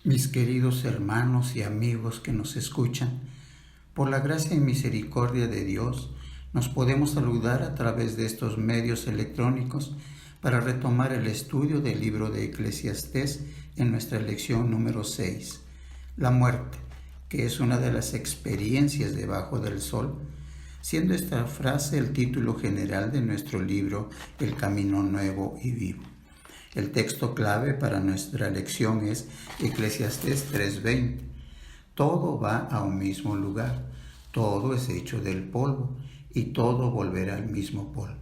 Mis queridos hermanos y amigos que nos escuchan, por la gracia y misericordia de Dios, nos podemos saludar a través de estos medios electrónicos para retomar el estudio del libro de Eclesiastés en nuestra lección número 6, la muerte, que es una de las experiencias debajo del sol, siendo esta frase el título general de nuestro libro El Camino Nuevo y Vivo. El texto clave para nuestra lección es Eclesiastés 3:20. Todo va a un mismo lugar, todo es hecho del polvo y todo volverá al mismo polvo.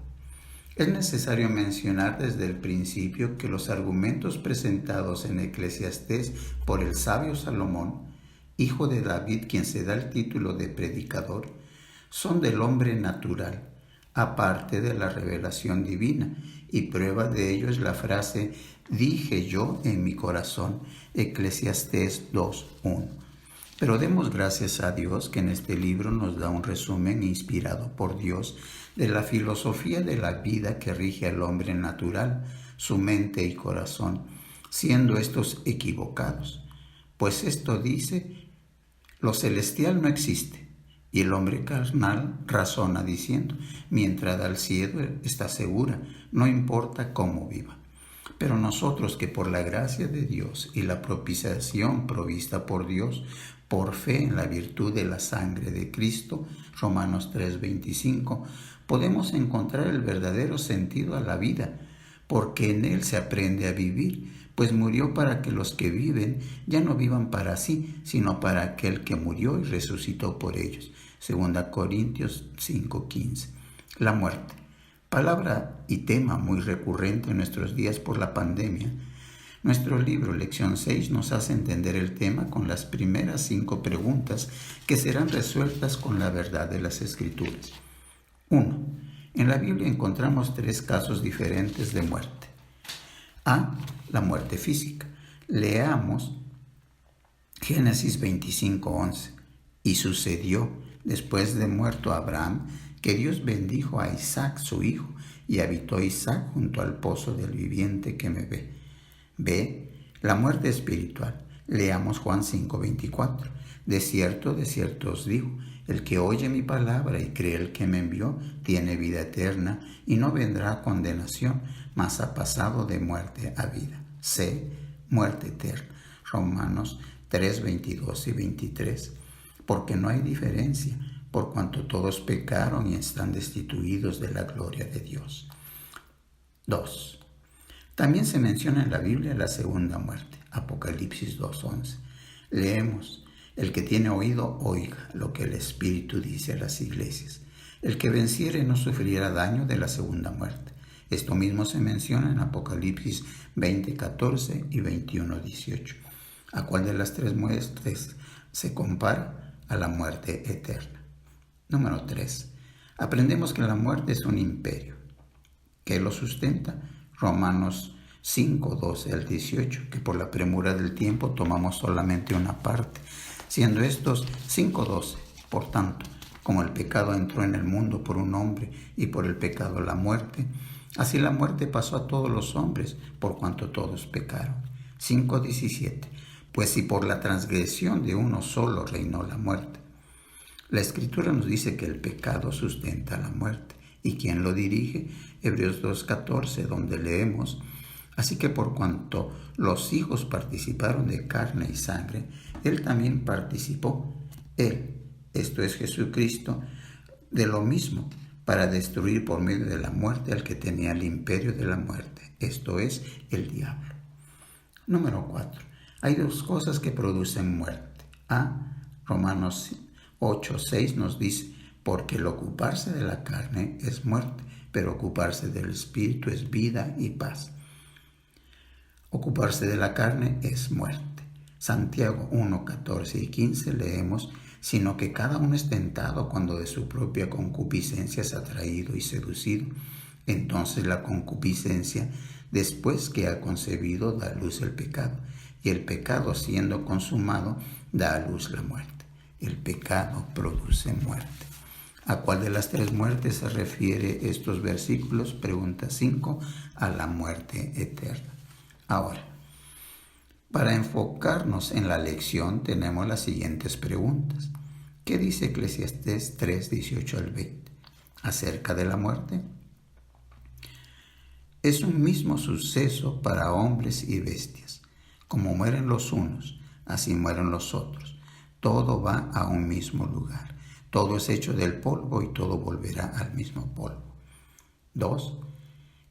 Es necesario mencionar desde el principio que los argumentos presentados en Eclesiastés por el sabio Salomón, hijo de David, quien se da el título de predicador, son del hombre natural, aparte de la revelación divina, y prueba de ello es la frase «dije yo en mi corazón», Eclesiastés 2:1. Pero demos gracias a Dios que en este libro nos da un resumen inspirado por Dios de la filosofía de la vida que rige al hombre natural, su mente y corazón, siendo estos equivocados. Pues esto dice, lo celestial no existe, y el hombre carnal razona diciendo, mi entrada al cielo está segura, no importa cómo viva. Pero nosotros que por la gracia de Dios y la propiciación provista por Dios, por fe en la virtud de la sangre de Cristo, Romanos 3:25, podemos encontrar el verdadero sentido a la vida, porque en Él se aprende a vivir, pues murió para que los que viven ya no vivan para sí, sino para aquel que murió y resucitó por ellos. 2 Corintios 5:15. La muerte, palabra y tema muy recurrente en nuestros días por la pandemia. Nuestro libro Lección 6 nos hace entender el tema con las primeras 5 preguntas que serán resueltas con la verdad de las Escrituras. 1. En la Biblia encontramos 3 casos diferentes de muerte. A. La muerte física. Leamos Génesis 25:11. Y sucedió, después de muerto Abraham, que Dios bendijo a Isaac su hijo, y habitó Isaac junto al pozo del viviente que me ve. B. La muerte espiritual. Leamos Juan 5:24. De cierto os digo, el que oye mi palabra y cree el que me envió, tiene vida eterna, y no vendrá a condenación, mas ha pasado de muerte a vida. C. Muerte eterna. Romanos 3:22 y 23. Porque no hay diferencia, por cuanto todos pecaron y están destituidos de la gloria de Dios. 2. También se menciona en la Biblia la segunda muerte, Apocalipsis 2:11. Leemos, el que tiene oído, oiga lo que el Espíritu dice a las iglesias. El que venciere no sufrirá daño de la segunda muerte. Esto mismo se menciona en Apocalipsis 20:14 y 21:18. ¿A cuál de las 3 muertes se compara? A la muerte eterna. Número 3. Aprendemos que la muerte es un imperio. ¿Qué lo sustenta? Romanos 5:12 al 18, que por la premura del tiempo tomamos solamente una parte, siendo estos 5:12. Por tanto, como el pecado entró en el mundo por un hombre y por el pecado la muerte, así la muerte pasó a todos los hombres por cuanto todos pecaron. 5:17. Pues si por la transgresión de uno solo reinó la muerte. La Escritura nos dice que el pecado sustenta la muerte. ¿Y quién lo dirige? Hebreos 2:14, donde leemos, así que por cuanto los hijos participaron de carne y sangre, Él también participó, Él, esto es Jesucristo, de lo mismo, para destruir por medio de la muerte al que tenía el imperio de la muerte, esto es, el diablo. Número 4. Hay 2 cosas que producen muerte. A. Romanos 8:6 nos dice, porque el ocuparse de la carne es muerte, pero ocuparse del espíritu es vida y paz. Ocuparse de la carne es muerte. Santiago 1:14 y 15 leemos, sino que cada uno es tentado cuando de su propia concupiscencia es atraído y seducido. Entonces la concupiscencia, después que ha concebido, da a luz el pecado, y el pecado, siendo consumado, da a luz la muerte. El pecado produce muerte. ¿A cuál de las 3 muertes se refiere estos versículos? Pregunta 5. A la muerte eterna. Ahora, Para enfocarnos en la lección tenemos las siguientes preguntas. ¿Qué dice Eclesiastés 3, 18 al 20? Acerca de la muerte. Es un mismo suceso para hombres y bestias. Como mueren los unos, así mueren los otros. Todo va a un mismo lugar. Todo es hecho del polvo y todo volverá al mismo polvo. 2.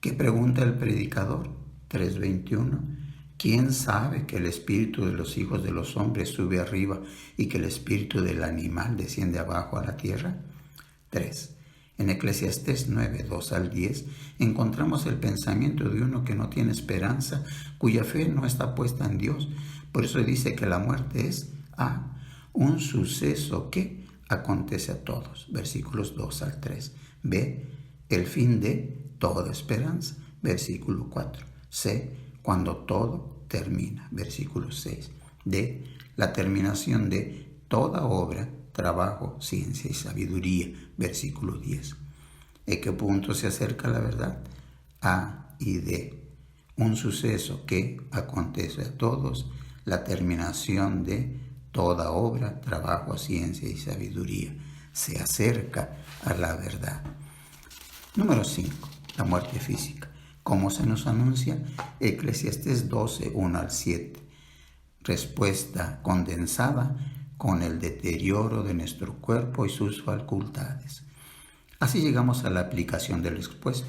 ¿Qué pregunta el predicador? 3:21. ¿Quién sabe que el espíritu de los hijos de los hombres sube arriba y que el espíritu del animal desciende abajo a la tierra? 3. En Eclesiastés 9, 2 al 10, encontramos el pensamiento de uno que no tiene esperanza, cuya fe no está puesta en Dios. Por eso dice que la muerte es A, un suceso que acontece a todos, versículos 2 al 3. B, el fin de toda esperanza, versículo 4. C, cuando todo termina, versículo 6. D, la terminación de toda obra, trabajo, ciencia y sabiduría, versículo 10. ¿En qué punto se acerca la verdad? A y D. Un suceso que acontece a todos, la terminación de toda obra, trabajo, ciencia y sabiduría. Se acerca a la verdad. Número 5. La muerte física. ¿Cómo se nos anuncia? Eclesiastés 12, 1 al 7. Respuesta condensada con el deterioro de nuestro cuerpo y sus facultades. Así llegamos a la aplicación del expuesto,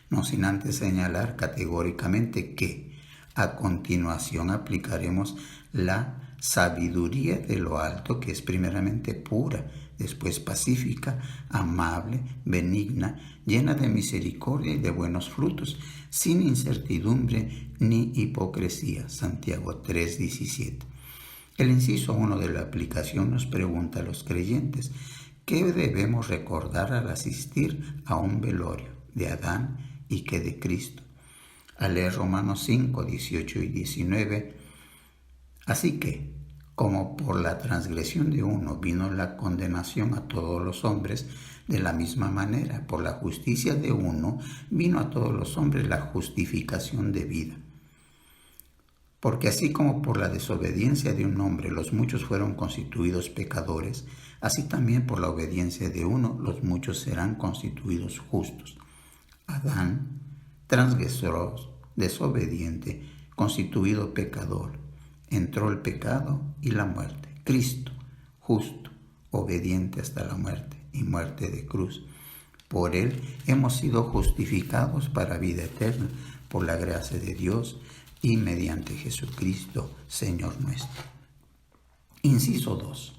no sin antes señalar categóricamente que a continuación aplicaremos la sabiduría de lo alto, que es primeramente pura, después pacífica, amable, benigna, llena de misericordia y de buenos frutos, sin incertidumbre ni hipocresía. Santiago 3:17. El inciso 1 de la aplicación nos pregunta a los creyentes qué debemos recordar al asistir a un velorio de Adán y que de Cristo. Al leer Romanos 5, 18 y 19, así que, como por la transgresión de uno vino la condenación a todos los hombres, de la misma manera, por la justicia de uno vino a todos los hombres la justificación de vida. Porque así como por la desobediencia de un hombre los muchos fueron constituidos pecadores, así también por la obediencia de uno los muchos serán constituidos justos. Adán, transgresor, desobediente, constituido pecador. Entró el pecado y la muerte. Cristo, justo, obediente hasta la muerte y muerte de cruz. Por él hemos sido justificados para vida eterna por la gracia de Dios y mediante Jesucristo, Señor nuestro. Inciso 2.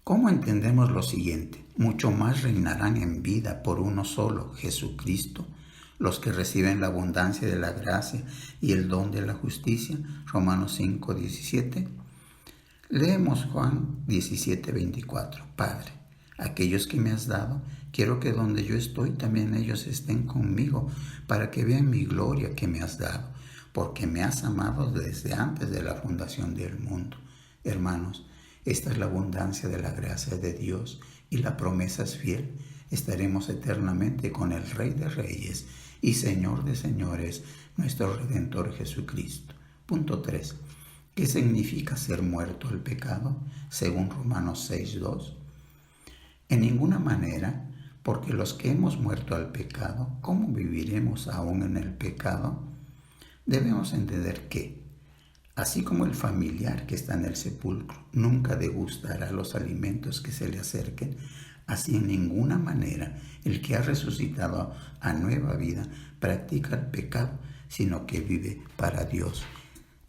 ¿Cómo entendemos lo siguiente? Mucho más reinarán en vida por uno solo, Jesucristo, los que reciben la abundancia de la gracia y el don de la justicia. Romanos 5, 17. Leemos Juan 17, 24. Padre, aquellos que me has dado, quiero que donde yo estoy también ellos estén conmigo, para que vean mi gloria que me has dado, porque me has amado desde antes de la fundación del mundo. Hermanos, esta es la abundancia de la gracia de Dios y la promesa es fiel. Estaremos eternamente con el Rey de Reyes y Señor de Señores, nuestro Redentor Jesucristo. Punto 3. ¿Qué significa ser muerto al pecado? Según Romanos 6:2. En ninguna manera, porque los que hemos muerto al pecado, ¿cómo viviremos aún en el pecado? Debemos entender que, así como el familiar que está en el sepulcro nunca degustará los alimentos que se le acerquen, así en ninguna manera el que ha resucitado a nueva vida practica el pecado, sino que vive para Dios.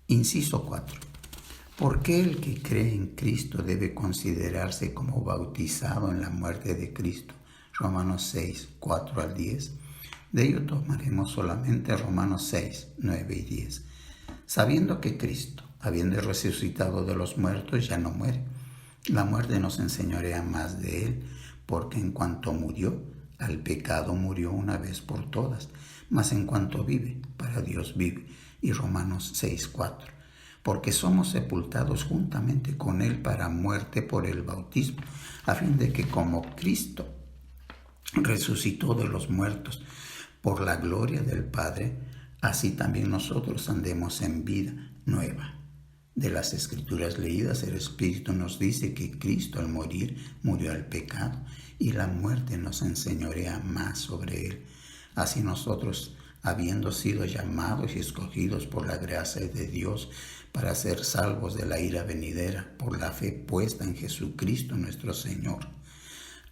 Inciso 4. ¿Por qué el que cree en Cristo debe considerarse como bautizado en la muerte de Cristo? Romanos 6, 4 al 10. De ello tomaremos solamente Romanos 6, 9 y 10. Sabiendo que Cristo, habiendo resucitado de los muertos, ya no muere, la muerte nos enseñorea más de él, porque en cuanto murió, al pecado murió una vez por todas, mas en cuanto vive, para Dios vive. Y Romanos 6, 4. Porque somos sepultados juntamente con él para muerte por el bautismo, a fin de que como Cristo resucitó de los muertos por la gloria del Padre, así también nosotros andemos en vida nueva. De las Escrituras leídas, el Espíritu nos dice que Cristo al morir murió al pecado y la muerte nos enseñorea más sobre él. Así nosotros, habiendo sido llamados y escogidos por la gracia de Dios para ser salvos de la ira venidera por la fe puesta en Jesucristo nuestro Señor,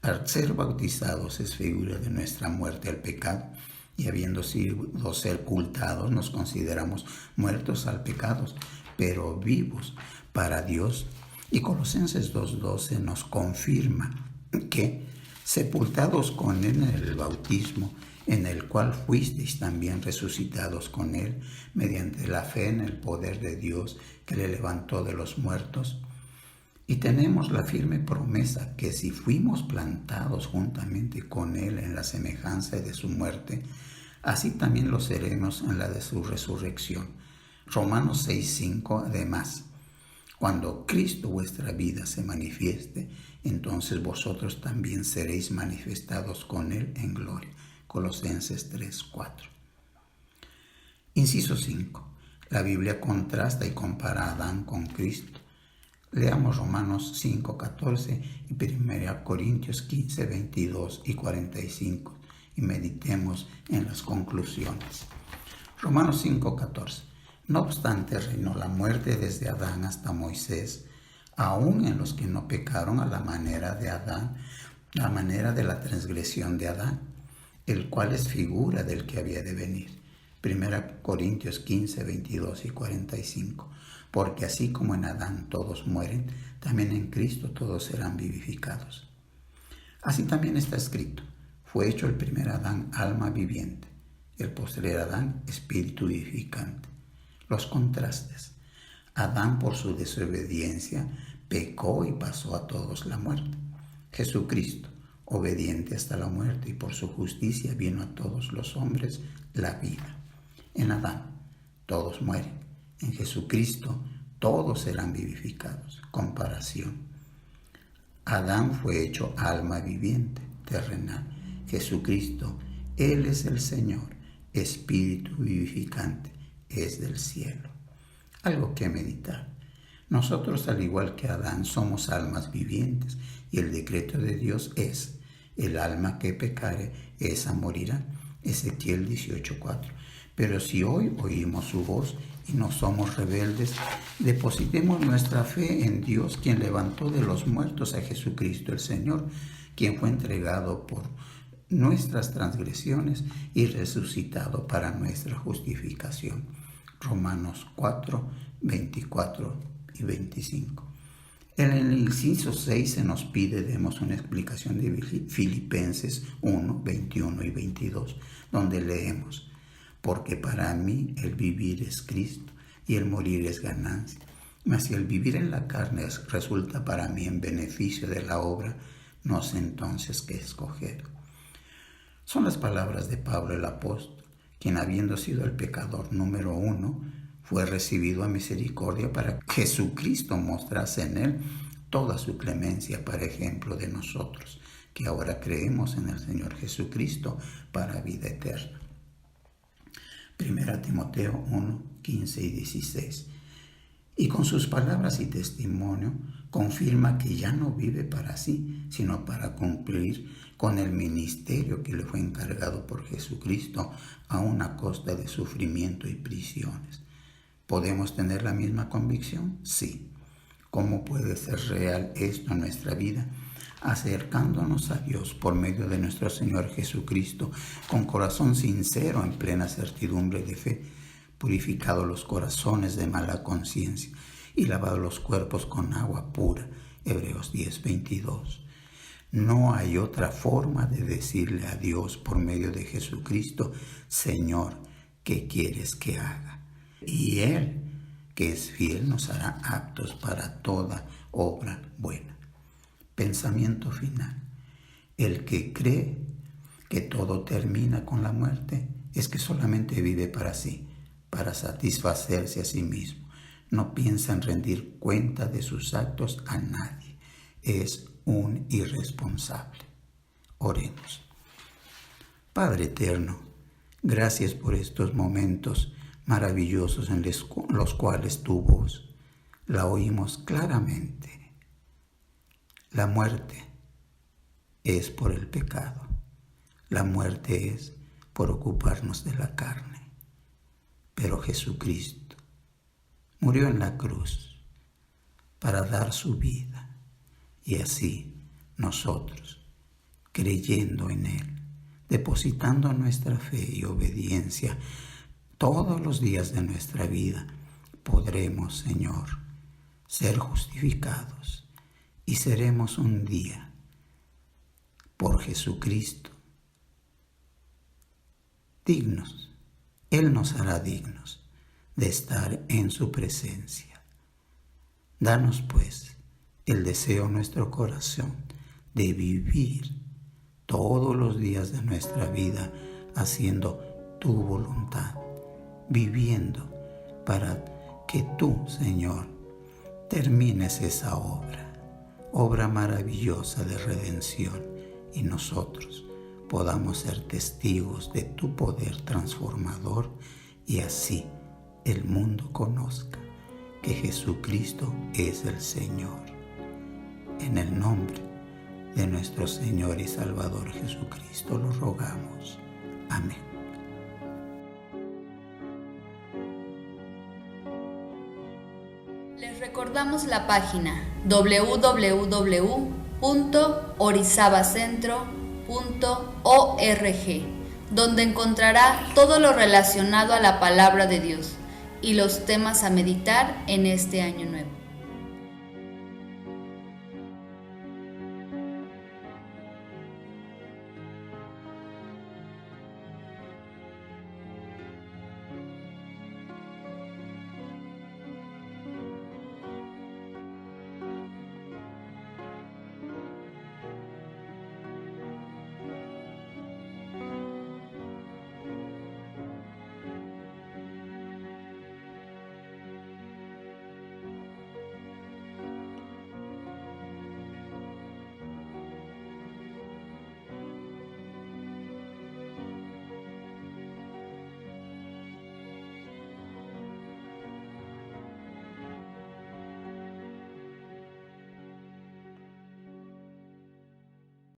al ser bautizados es figura de nuestra muerte al pecado, y habiendo sido sepultados nos consideramos muertos al pecado, pero vivos para Dios. Y Colosenses 2:12 nos confirma que sepultados con él en el bautismo, en el cual fuisteis también resucitados con él, mediante la fe en el poder de Dios que le levantó de los muertos. Y tenemos la firme promesa que si fuimos plantados juntamente con él en la semejanza de su muerte, así también lo seremos en la de su resurrección. Romanos 6:5 además, cuando Cristo vuestra vida se manifieste, entonces vosotros también seréis manifestados con él en gloria. Colosenses 3:4. Inciso 5. La Biblia contrasta y compara a Adán con Cristo. Leamos Romanos 5:14 y 1 Corintios 15:22 y 45 y meditemos en las conclusiones. Romanos 5:14. No obstante, reinó la muerte desde Adán hasta Moisés, aun en los que no pecaron a la manera de Adán, la manera de la transgresión de Adán, el cual es figura del que había de venir. 1 Corintios 15:22 y 45. Porque así como en Adán todos mueren, también en Cristo todos serán vivificados. Así también está escrito: fue hecho el primer Adán alma viviente, el postrer Adán espíritu vivificante. Los contrastes. Adán por su desobediencia pecó y pasó a todos la muerte. Jesucristo, obediente hasta la muerte, y por su justicia vino a todos los hombres la vida. En Adán todos mueren. En Jesucristo todos serán vivificados. Comparación. Adán fue hecho alma viviente, terrenal. Jesucristo, Él es el Señor, espíritu vivificante, es del cielo. Algo que meditar. Nosotros, al igual que Adán, somos almas vivientes, y el decreto de Dios es: el alma que pecare, esa morirá. Ezequiel 18:4. Pero si hoy oímos su voz y no somos rebeldes, depositemos nuestra fe en Dios, quien levantó de los muertos a Jesucristo el Señor, quien fue entregado por nuestras transgresiones y resucitado para nuestra justificación. Romanos 4:24 y 25. En el inciso 6 se nos pide demos una explicación de Filipenses 1:21 y 22, donde leemos: porque para mí el vivir es Cristo y el morir es ganancia. Mas si el vivir en la carne resulta para mí en beneficio de la obra, no sé entonces qué escoger. Son las palabras de Pablo el apóstol, quien habiendo sido el pecador número 1, fue recibido a misericordia para que Jesucristo mostrase en él toda su clemencia para ejemplo de nosotros, que ahora creemos en el Señor Jesucristo para vida eterna. 1 Timoteo 1:15 y 16. Y con sus palabras y testimonio confirma que ya no vive para sí, sino para cumplir con el ministerio que le fue encargado por Jesucristo, aun a costa de sufrimiento y prisiones. ¿Podemos tener la misma convicción? Sí. ¿Cómo puede ser real esto en nuestra vida? Acercándonos a Dios por medio de nuestro Señor Jesucristo, con corazón sincero en plena certidumbre de fe, purificado los corazones de mala conciencia y lavado los cuerpos con agua pura. Hebreos 10:22. No hay otra forma de decirle a Dios por medio de Jesucristo: Señor, ¿qué quieres que haga? Y Él, que es fiel, nos hará aptos para toda obra buena. Pensamiento final. El que cree que todo termina con la muerte es que solamente vive para sí, para satisfacerse a sí mismo. No piensa en rendir cuenta de sus actos a nadie. Es un irresponsable. Oremos. Padre eterno, Gracias por estos momentos maravillosos en los cuales tu voz la oímos claramente. La muerte es por el pecado. La muerte es por ocuparnos de la carne. Pero Jesucristo murió en la cruz para dar su vida, y así nosotros, creyendo en Él, depositando nuestra fe y obediencia todos los días de nuestra vida, podremos, Señor, ser justificados y seremos un día, por Jesucristo, dignos. Él nos hará dignos de estar en su presencia. Danos, pues, el deseo en nuestro corazón de vivir todos los días de nuestra vida haciendo tu voluntad, viviendo para que tú, Señor, termines esa obra maravillosa de redención, y nosotros podamos ser testigos de tu poder transformador, y así el mundo conozca que Jesucristo es el Señor. En el nombre de nuestro Señor y Salvador Jesucristo lo rogamos. Amén. Les recordamos la página www.orizabacentro.org, donde encontrará todo lo relacionado a la palabra de Dios y los temas a meditar en este año nuevo.